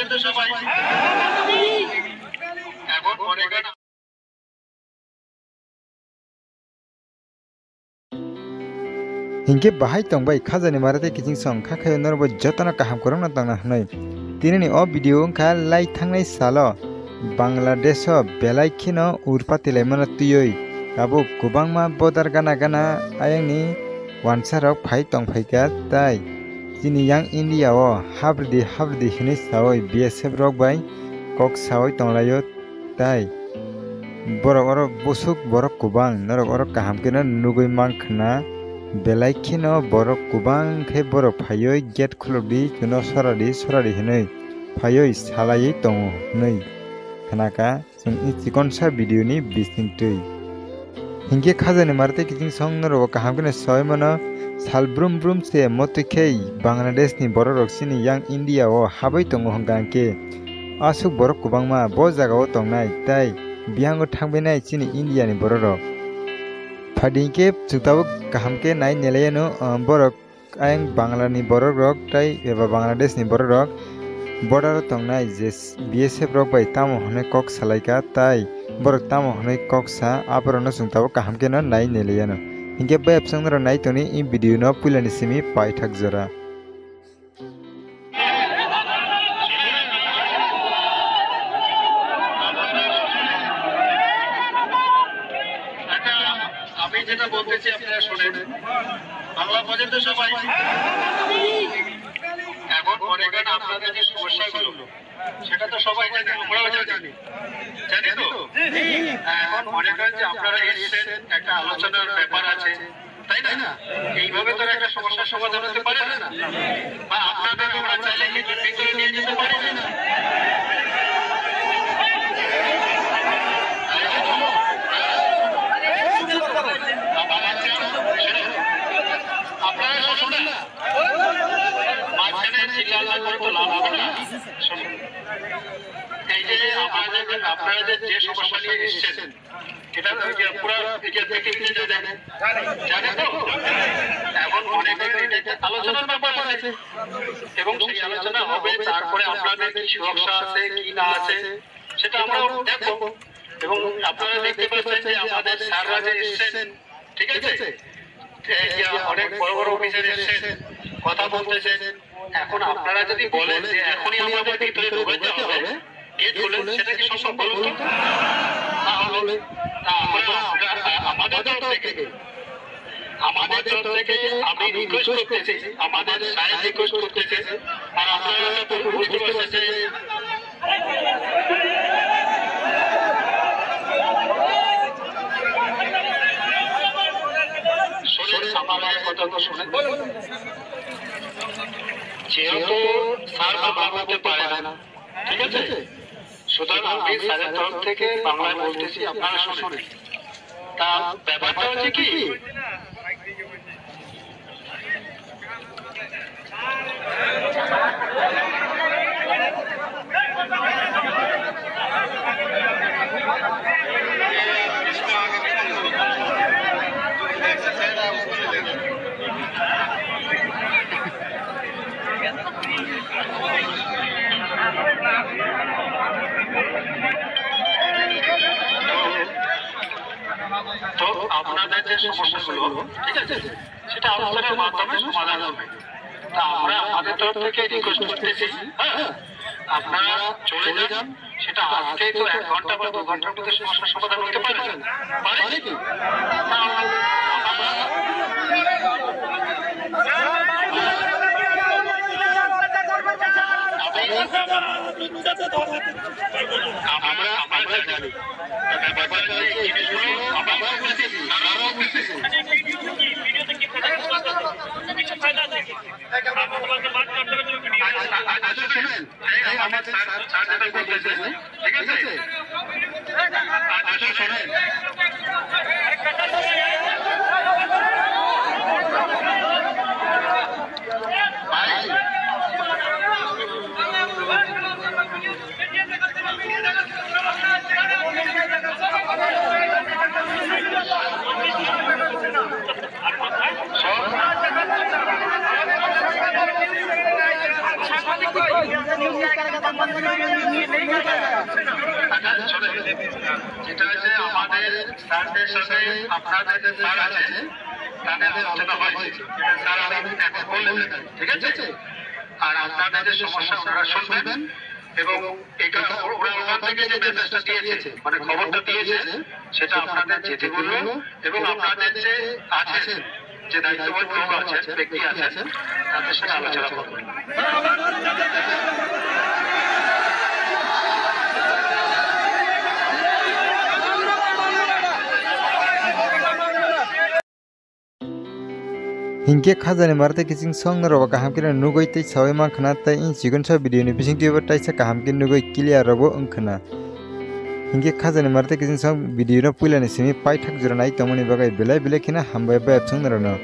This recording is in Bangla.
পর্যন্ত সবাই এখন মনে করেন हिंगे बाहाय तंबाय खाजानि मारते किसिं सं खाखायो नरबो जतन काहाम करंना तंना हनै तिनिनि ओ भिडियो खा लाई थांनाय सालो बांलादेश बेलाय खिनो उरपातिलाय मन तुयै आबो गोबांमा बर्डार गाना गाना आयंनि वानसारक फाय तंफायका ताय जिनि यां इंडिया ओ हाब्रदि हिनै सावै बीएसएफ रक बाय कक सावै तंलायो ताय borok oro busuk borok kubang norok oro kaham keno nugui mangkhana belai khino borok kubang khe borok phayoi gate khulokdi kuno soradi hinui phayoi salai tongo nei khanaka jong i chikonsa video ni bisingtui hingke khajani marte kiting song norok kaham keno soimono sal brum se motikhei Bangladesh ni borok rok sini yang India o habai tongo hongkangke asuk borok kubangma bo jagao tongnai tai bihango thangbenai chini India ni borok phadingke chutabo kahamke nai nelayano borok ayang Bangla ni borok rok tai eba Bangladesh ni borok rok border tongnai je BSF rok bai tamo hone kok salaika tai borok tamo hone kok sa abrono chutabo kahamke no nai nelayano hingke bai apsang ro nai toni in video no pulani simi paithak jora যেটা বলতেছি আপনারা শুনেন বাংলা পর্যন্ত সবাই এখন মনে করেন আপনাদের যে সমস্যাগুলো সেটা তো সবাই জানে আমরাও জানি তো এখন মনে করেন যে আপনারা এসেছেন একটা আলোচনার ব্যাপার আছে তাই না এইভাবে তো একটা সমস্যার সমাধান হতে পারে না বা আপনাদের আমরা চাইলে কি ভিতরে নিয়ে যেতে পারি না আপনারা যে সমস্যা নিয়ে এসেছেন এটা পুরো জানে তো এখন মনে করেন এটা আলোচনার ব্যাপার আছে এবং সেই আলোচনা হবে তারপরে আপনাদের কি সুরক্ষা আছে কি না আছে সেটা আমরা দেখবো এবং আপনারা দেখতে পাচ্ছেন যে আমাদের স্যাররা যে এসেছেন ঠিক আছে অনেক বড় বড় অফিসার এসেছেন কথা বলতেছেন এখন আপনারা যদি বলেন যে এখনই আমাদের ভিতরে ঢুকাতে হবে গেট খুলেন সেটা কি সম্ভব বলুন তাহলে আমাদের তরফ থেকে আমি রিকোয়েস্ট করতেছি আমাদের সাহেব রিকোয়েস্ট করতেছে আর আপনারা তো বুঝতে পারছেন যে আমার কথা তো শুনেন যেহেতু স্যার বাংলা বলতে পারে না ঠিক আছে সুতরাং আমি স্যারের তরফ থেকে বাংলায় বলতেছি আপনারা শুনেন তা ব্যাপারটা হচ্ছে কি তো আপনাদের যে সমস্যাগুলো ঠিক আছে সেটা আলোচনার মাধ্যমে সমাধান হবে তা আমরা আমাদের তরফ থেকে রিকোয়েস্ট করতেছি হ্যাঁ আপনারা চলে যান সেটা আজকেই তো 1 ঘন্টা বা 2 ঘন্টার মধ্যে সমস্যার সমাধান হতে পারে কি আমরা জানি ব্যাপারটা এই জিনিসগুলো আমরা বুঝতেছি তারাও বুঝতেছি আমাদের স্যার যেটা বলতেছে ঠিক আছে শোনেন এটা হচ্ছে আমাদের স্যারদের সাথে আপনাদের যে স্যার আছে তাদের আলোচনা হয়েছে স্যার আমাদের এখন বললেন ঠিক আছে আর আপনাদের যে সমস্যা ওনারা শুনবেন এবং ওরা ওখান থেকে যে মেসেজটা দিয়েছে মানে খবরটা দিয়েছে সেটা আপনাদের যেতে বললো এবং আপনাদের যে আছে যে দায়িত্ববান লোক আছেন ব্যক্তি আছেন তাদের সাথে আলোচনা করবেন Hingke khajani marate kicing song na roba kaham kina nugoi tei sawi man khana tai in chigon sa video ni bising tiba tai sa kaham kin nugoi clear robo ongkhana hingke khajani marate kicing song video na puila ni simi pai thak jora nai tomoni bagai belai belai kina hambai ba apsang na rono